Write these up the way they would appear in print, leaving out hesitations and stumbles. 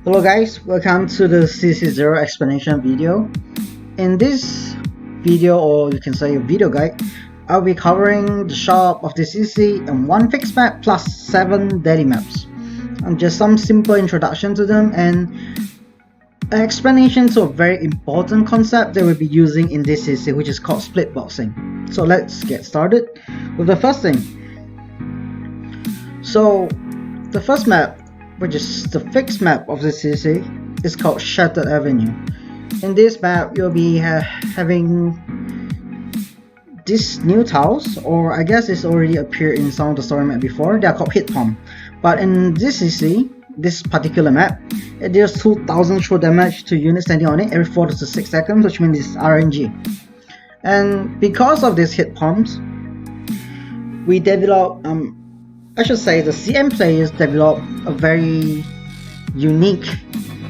Hello guys, welcome to the CC0 explanation video. In this video, or you can say a video guide, I'll be covering the shop of the CC and one fixed map plus 7 daily maps. And just some simple introduction to them and an explanation to a very important concept that we'll be using in this CC, which is called Splitboxing. So let's get started with the first thing. So the first map, which is the fixed map of the CC, is called Shattered Avenue. In this map, you'll be having these new tiles, or I guess it's already appeared in some of the story map before. They are called hit pump. But in this CC, this particular map, it deals 2000 true damage to units standing on it every 4 to 6 seconds, which means it's RNG. And because of these hit pumps, we develop I should say the CM players develop a very unique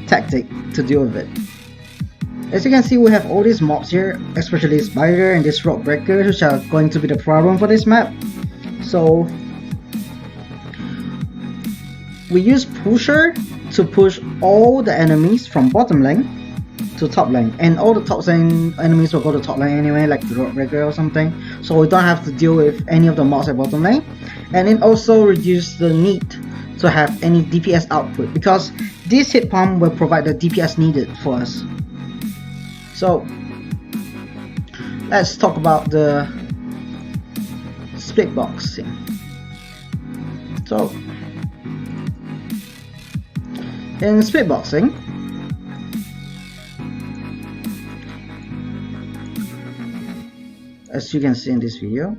tactic to deal with it. As you can see, we have all these mobs here, especially spider and this rock breaker, which are going to be the problem for this map. So we use pusher to push all the enemies from bottom lane to top lane, and all the top lane enemies will go to top lane anyway, like the rock breaker or something, so we don't have to deal with any of the mobs at bottom lane. And it also reduces the need to have any DPS output, because this hit pump will provide the DPS needed for us. So let's talk about the Splitboxing. So in Splitboxing, as you can see in this video,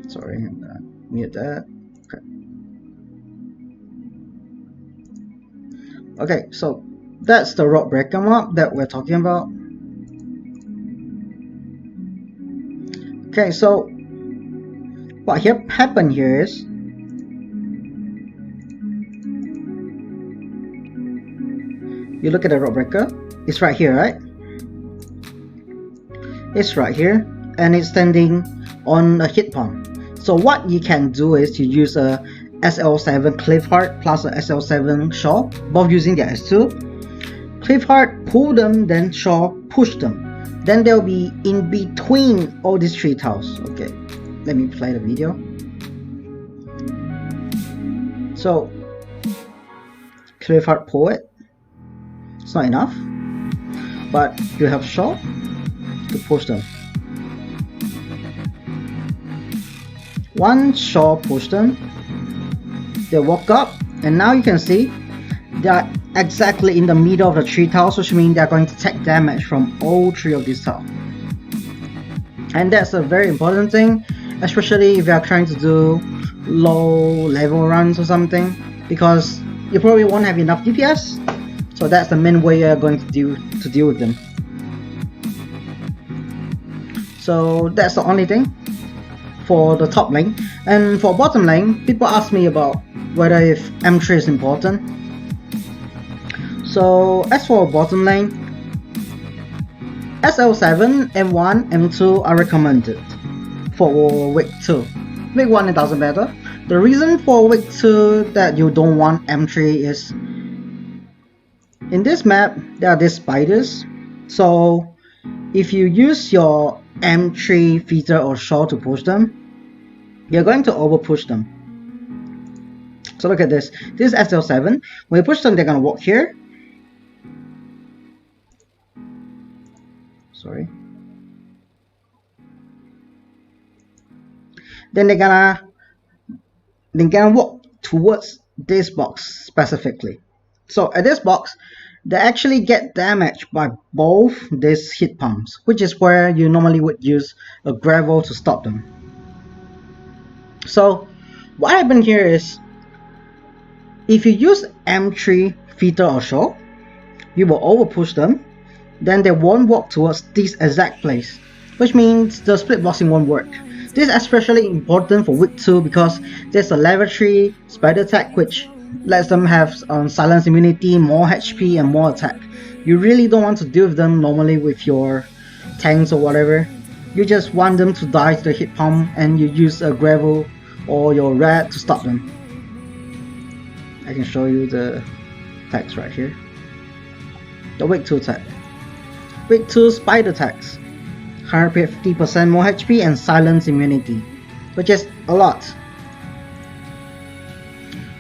sorry, I'm gonna mute that. Okay, so that's the rock breaker mob that we're talking about. Okay, so what happened here is, you look at the rock breaker, it's right here, right? It's right here, and it's standing on a hit pump. So what you can do is you use a SL7 Cliff Heart plus a SL7 Shaw, both using the S2. Cliff Heart pull them, then Shaw push them. Then they'll be in between all these 3 tiles. Okay, let me play the video. So Cliff Heart pull it. It's not enough, but you have Shaw to push them. One Shaw push them, they walk up, and now you can see they are exactly in the middle of the 3 tiles, which means they are going to take damage from all 3 of these tiles. And that's a very important thing, especially if you are trying to do low level runs or something, because you probably won't have enough DPS. So that's the main way you're going to deal with them. So that's the only thing for the top lane. And for bottom lane, people ask me about whether if M3 is important. So as for bottom lane, SL7, M1, M2 are recommended for week 2. Week 1 it doesn't matter. The reason for week 2 that you don't want M3 is, in this map there are these spiders. So if you use your M3 feeder or Shaw to push them, you're going to over push them. So look at this. This is SL7. When you push them, they're gonna walk here. Sorry. Then they're gonna walk towards this box specifically. So at this box, they actually get damaged by both these hit pumps, which is where you normally would use a gravel to stop them. So what happened here is, if you use M3 feeder or Shaw, you will over push them, then they won't walk towards this exact place, which means the Splitboxing won't work. This is especially important for week 2 because there's a level 3 spider attack which lets them have silence immunity, more HP and more attack. You really don't want to deal with them normally with your tanks or whatever. You just want them to die to the hit pump, and you use a gravel or your rat to stop them. I can show you the text right here. The week 2 tag. Week 2 spider tags. 150% more HP and silence immunity, which is a lot.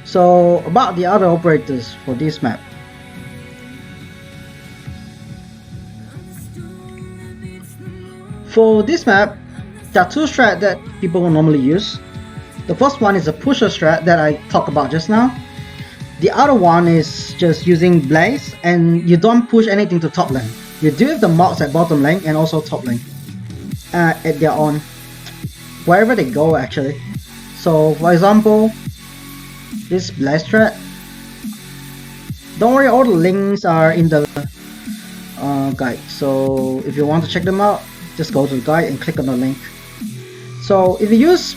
So about the other operators for this map. For this map, there are two strats that people will normally use. The first one is a pusher strat that I talked about just now. The other one is just using blaze, and you don't push anything to top lane. You deal with the mobs at bottom lane and also top lane at their own, wherever they go actually. So for example, this blaze strat, don't worry, all the links are in the guide. So if you want to check them out, just go to the guide and click on the link. So if you use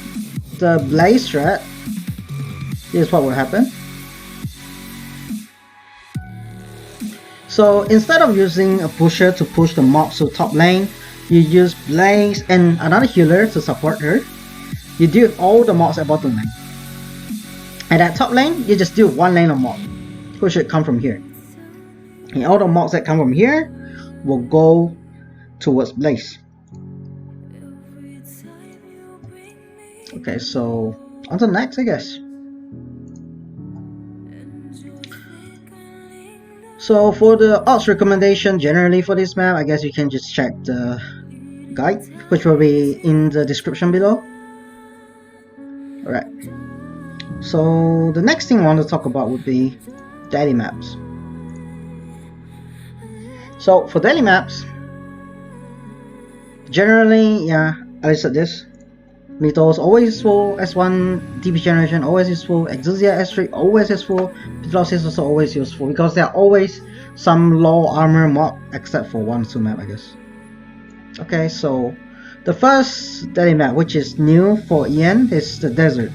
the blaze strat, here's what will happen. So instead of using a pusher to push the mobs to top lane, you use blaze and another healer to support her. You deal with all the mobs at bottom lane. And at top lane, you just do one lane of mob, which should come from here. And all the mobs that come from here will go towards blaze. Okay, so on to the next, I guess. So for the odds recommendation generally for this map, I guess you can just check the guide, which will be in the description below. Alright. So the next thing I want to talk about would be daily maps. So for daily maps, generally, yeah, I listed this. Mythos always useful, S1 DP generation always useful, Exosia S3 always useful, Pitloss is also always useful because there are always some low armor mob except for 1-2 map, I guess. Okay, so the first daily map, which is new for EN, is the desert.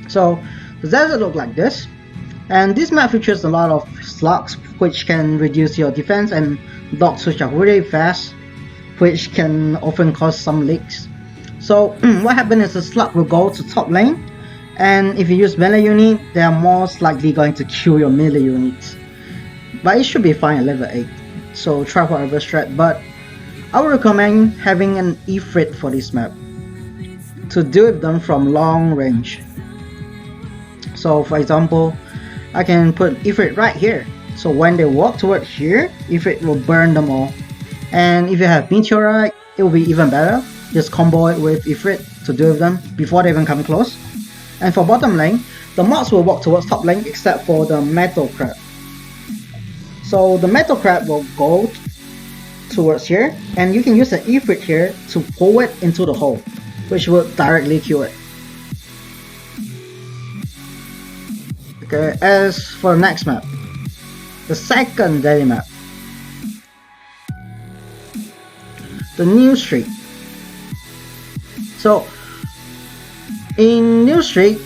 So the desert look like this, and this map features a lot of slugs which can reduce your defense, and dogs which are really fast, which can often cause some leaks. So what happens is the slug will go to top lane, and if you use melee unit, they are most likely going to kill your melee units. But it should be fine at level 8, so try whatever strat, but I would recommend having an Ifrit for this map to deal with them from long range. So for example, I can put Ifrit right here, so when they walk toward here, Ifrit will burn them all. And if you have Meteorite, it will be even better. Just combo it with Ifrit to deal with them before they even come close. And for bottom lane, the mobs will walk towards top lane except for the metal crab. So the metal crab will go towards here, and you can use the Ifrit here to pull it into the hole, which will directly kill it. Okay, as for the next map, the second daily map, the New Street. So in New Street,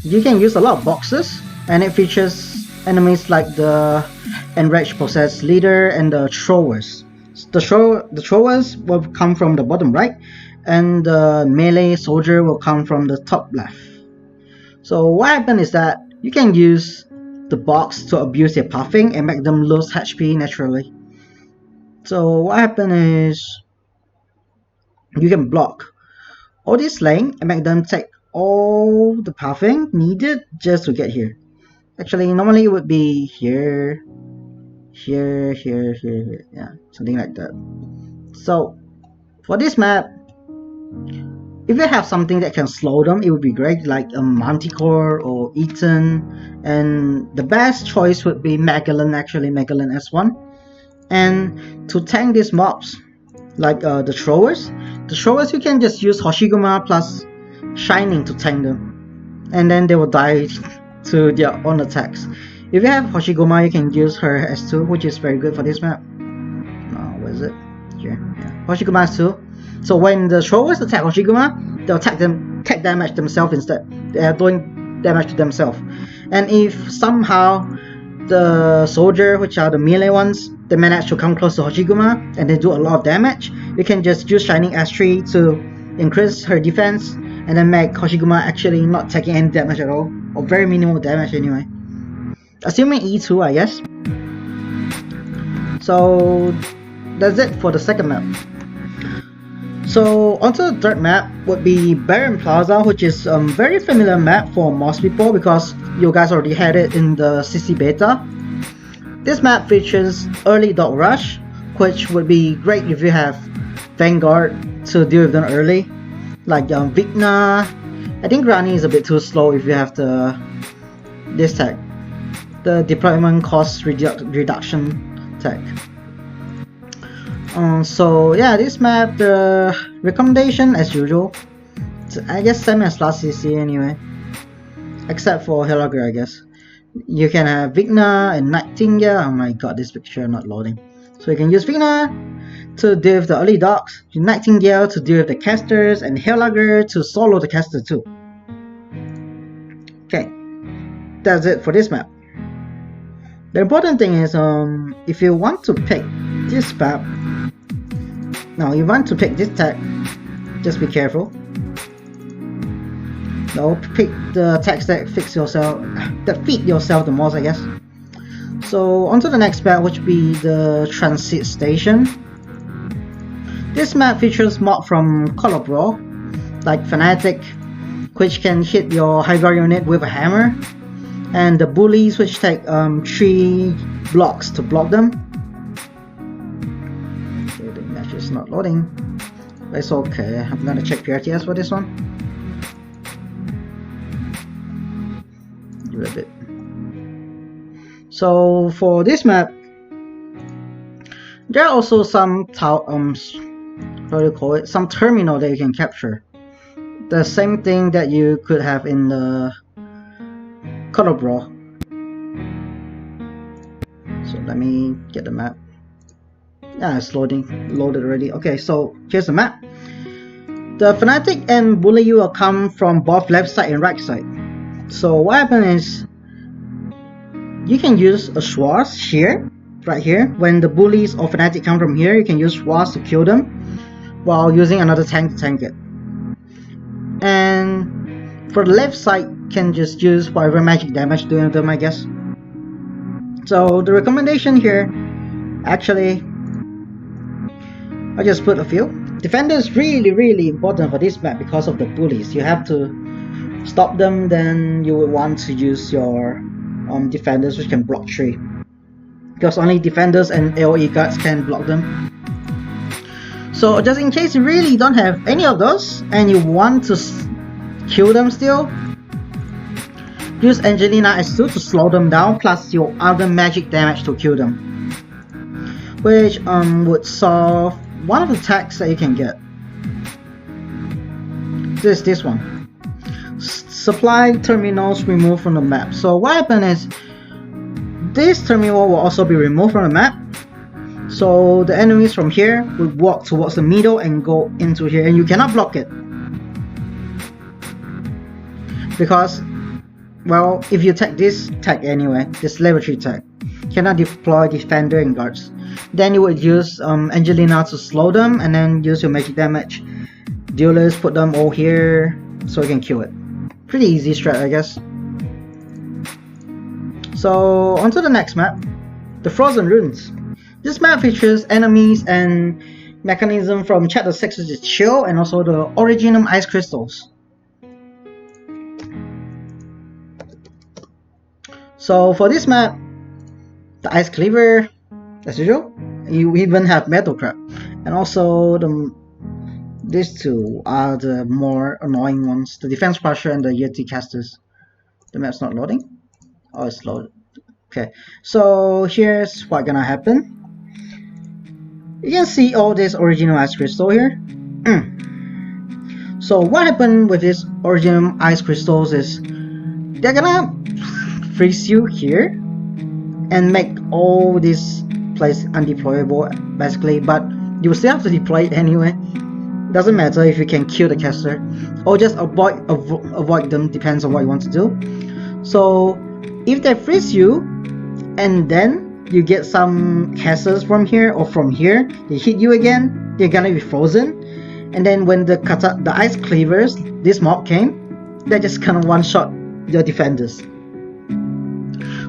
you can use a lot of boxes, and it features enemies like the Enraged Possessed Leader and the Throwers. The Throwers will come from the bottom right, and the melee soldier will come from the top left. So what happens is that you can use the box to abuse their pathing and make them lose HP naturally. So what happens is you can block all this lane and make them take all the pathing needed just to get here. Actually, normally it would be here, here, here, here, here, yeah, something like that. So for this map, if you have something that can slow them, it would be great, like a Manticore or Eaton, and the best choice would be Magellan, actually Magellan S1. And to tank these mobs, like the throwers you can just use Hoshiguma plus Shining to tank them, and then they will die to their own attacks. If you have Hoshiguma, you can use her S2, which is very good for this map. Where is it? Here, yeah. Hoshiguma S2. So when the throwers attack Hoshiguma, they'll take damage themselves instead. They are doing damage to themselves. And if somehow the soldier, which are the melee ones, they manage to come close to Hoshiguma and they do a lot of damage, you can just use Shining S3 to increase her defense and then make Hoshiguma actually not taking any damage at all. or very minimal damage anyway. Assuming E2, I guess. So that's it for the second map. So onto the third map would be Barren Plaza, which is a very familiar map for most people because you guys already had it in the CC beta. This map features early dog rush, which would be great if you have Vanguard to deal with them early, like Vigna. I think Rani is a bit too slow if you have this tag, the deployment cost reduction tag. So yeah, this map, the recommendation as usual, I guess same as last CC anyway, except for Helager, I guess. You can have Vigna and Nightingale. Oh my god, this picture not loading. So you can use Vigna to deal with the early dogs, Nightingale to deal with the casters, and Helager to solo the caster too. Okay, that's it for this map. The important thing is, if you want to pick this map, now you want to pick this tag, just be careful. No, pick the tags that fit yourself the most, I guess. So onto the next map, which would be the Transit Station. This map features mob from Call of Brawl, like Fnatic, which can hit your high guard unit with a hammer, and the bullies, which take 3 blocks to block them. Okay, the match is not loading, but it's okay. I'm gonna check PRTS for this one. Give it a bit. So for this map, there are also some how do you call it? Some terminal that you can capture. The same thing that you could have in the Call of Brawl. So let me get the map. Yeah, it's loaded already. Okay, so here's the map. The Fnatic and Bully you will come from both left side and right side. So what happens is, you can use a Schwarz here, right here. When the bullies or Fnatic come from here, you can use Schwarz to kill them, while using another tank to tank it. And for the left side, can just use whatever magic damage doing them, I guess. So the recommendation here, actually, I'll just put a few. Defender is really important for this map because of the bullies. You have to stop them, then you would want to use your defenders, which can block 3. Because only defenders and AoE guards can block them. So just in case you really don't have any of those and you want to kill them still, use Angelina S2 to slow them down, plus your other magic damage to kill them, which would solve one of the tags that you can get. This one. Supply terminals removed from the map. So what happened is, this terminal will also be removed from the map. So the enemies from here will walk towards the middle and go into here, and you cannot block it. Because, well, if you take this tag anyway, this level 3 tag, cannot deploy defender and guards, then you would use Angelina to slow them, and then use your magic damage dealers, put them all here so you can kill it. Pretty easy strat, I guess. So onto the next map, the Frozen Ruins. This map features enemies and mechanism from Chapter 6, which is Chill, and also the Originum Ice Crystals. So for this map, the Ice Cleaver, as usual, you even have Metal Crab, and also these two are the more annoying ones, the Defense Crusher and the Yeti Casters. The map's not loading? Oh, it's loaded. Okay, so here's what's gonna happen. You can see all this Original Ice Crystal here. So what happened with this Original Ice Crystals is, they're gonna freeze you here and make all this place undeployable basically, but you still have to deploy it anyway. Doesn't matter if you can kill the caster or just avoid them, depends on what you want to do. So if they freeze you and then you get some casters from here or from here, they hit you again, they're gonna be frozen, and then when the ice cleavers, this mob came, they're just gonna one shot your defenders.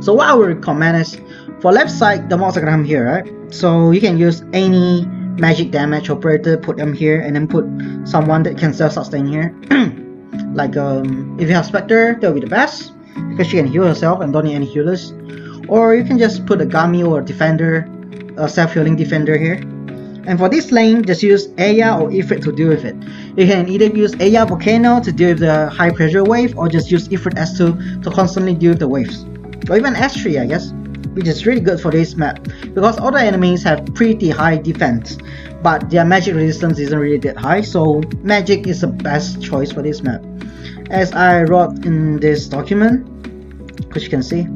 So what I would recommend is, for left side, the mods are gonna come here, right? So you can use any magic damage operator, put them here, and then put someone that can self-sustain here. Like if you have Spectre, that will be the best, because she can heal herself and don't need any healers. Or you can just put a Gami or a defender, a self-healing defender here. And for this lane, just use Aya or Ifrit to deal with it. You can either use Aya Volcano to deal with the high pressure wave, or just use Ifrit S2 to constantly deal with the waves. Or even S3, I guess, which is really good for this map, because all the enemies have pretty high defense, but their magic resistance isn't really that high, so magic is the best choice for this map. As I wrote in this document, which you can see,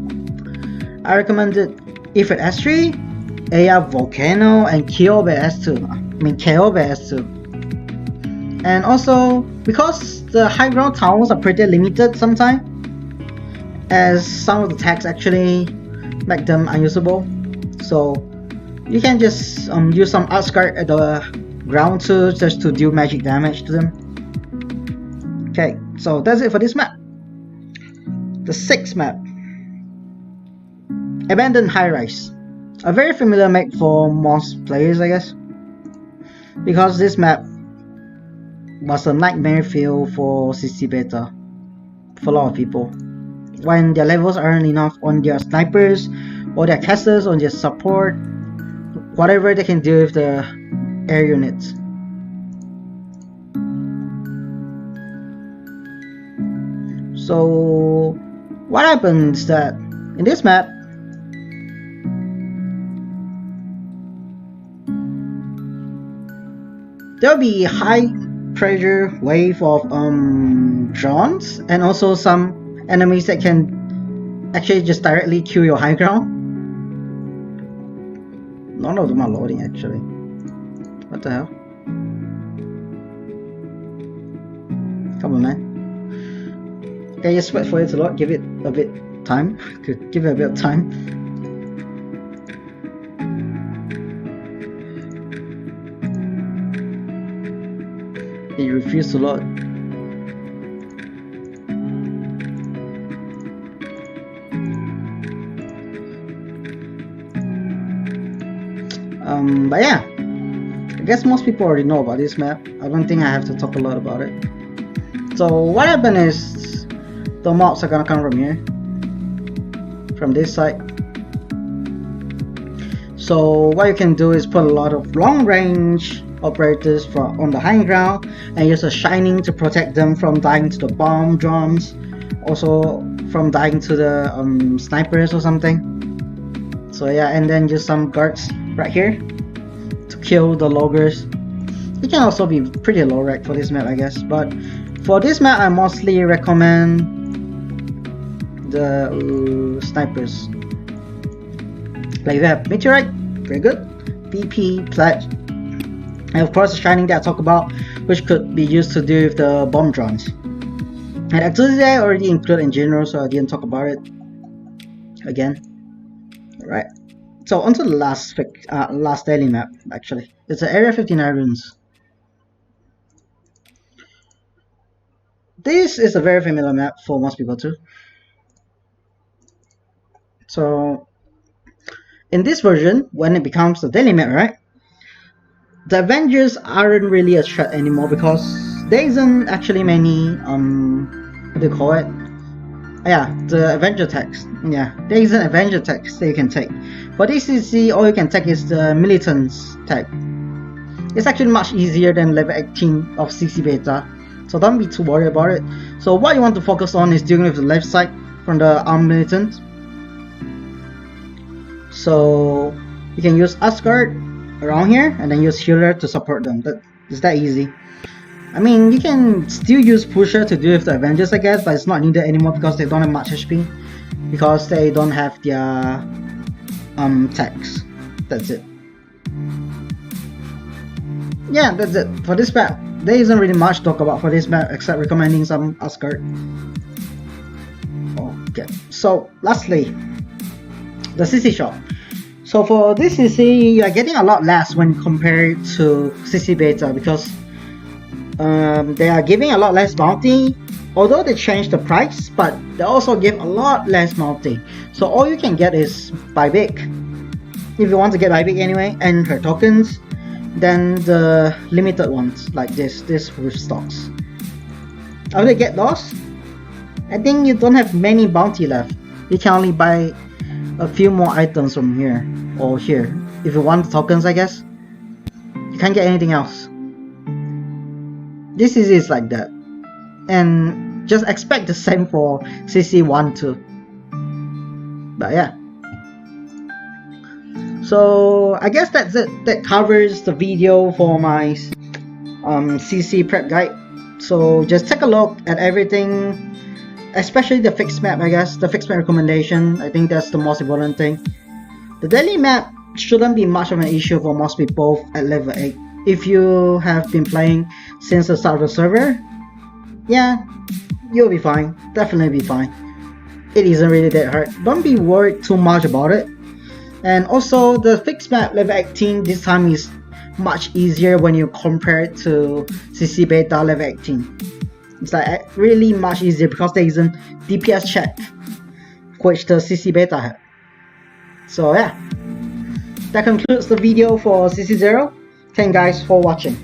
I recommended Ifrit S3, Aya Volcano, and Kyobe S2. And also, because the high ground towers are pretty limited sometimes, as some of the tags actually make them unusable, so you can just use some Arknights at the ground too, just to deal magic damage to them. Okay, so that's it for this map. The 6th map, Abandoned High Rise. A very familiar map for most players, I guess, because this map was a nightmare field for CC beta for a lot of people. When their levels aren't enough on their snipers or their casters or their support, whatever they can do with the air units. So what happens is that in this map, there'll be high pressure wave of drones, and also some enemies that can actually just directly kill your high ground. None of them are loading actually. What the hell? Come on, man. Okay, just wait for it to load. Give it a bit time. Give it a bit of time. It refused to load. But yeah, I guess most people already know about this map. I don't think I have to talk a lot about it. So what happened is, the mobs are gonna come from here, from this side. So what you can do is put a lot of long range operators on the high ground, and use a shining to protect them from dying to the bomb drums, also from dying to the snipers or something. So yeah, and then use some guards right here to kill the loggers. It can also be pretty low rec for this map, I guess, but for this map I mostly recommend the snipers. Like you have Meteorite, very good, BP, Pledge, and of course the Shining that I talk about, which could be used to deal with the bomb drones. And activity I already included in general, so I didn't talk about it again. Alright, so onto the last daily map. Actually, it's an Area 59 runes. This is a very familiar map for most people too. So in this version, when it becomes the daily map, right, the Avengers aren't really a threat anymore, because there isn't actually many what do you call it? Yeah, the Avenger tags. Yeah, there isn't Avenger tags that you can take. For this CC, all you can take is the Militants tag. It's actually much easier than level 18 of CC beta, so don't be too worried about it. So what you want to focus on is dealing with the left side from the armed militants. So you can use Asgard around here, and then use healer to support them. It's that easy. I mean, you can still use Pusher to deal with the Avengers, I guess, but it's not needed anymore because they don't have much HP, because they don't have their tags. That's it. Yeah, that's it for this map. There isn't really much to talk about for this map except recommending some Asgard. Okay, so lastly, the CC shop. So for this CC, you are getting a lot less when compared to CC beta, because they are giving a lot less bounty, although they changed the price, but they also give a lot less multi. So all you can get is buyback. If you want to get buyback anyway, and her tokens, then the limited ones like this with stocks. After you get those, I think you don't have many bounty left. You can only buy a few more items from here or here. If you want tokens, I guess. You can't get anything else. This is like that. And just expect the same for CC1 too. But yeah. So I guess that's it. That covers the video for my CC prep guide. So just take a look at everything, especially the fixed map. I guess the fixed map recommendation, I think that's the most important thing. The daily map shouldn't be much of an issue for most people at level 8. If you have been playing since the start of the server, yeah, you'll be fine. Definitely be fine. It isn't really that hard. Don't be worried too much about it. And also the fixed map level 18 this time is much easier when you compare it to CC beta level 18. It's like really much easier because there isn't DPS check, which the CC beta had. So yeah, that concludes the video for CC0. Thank you guys for watching.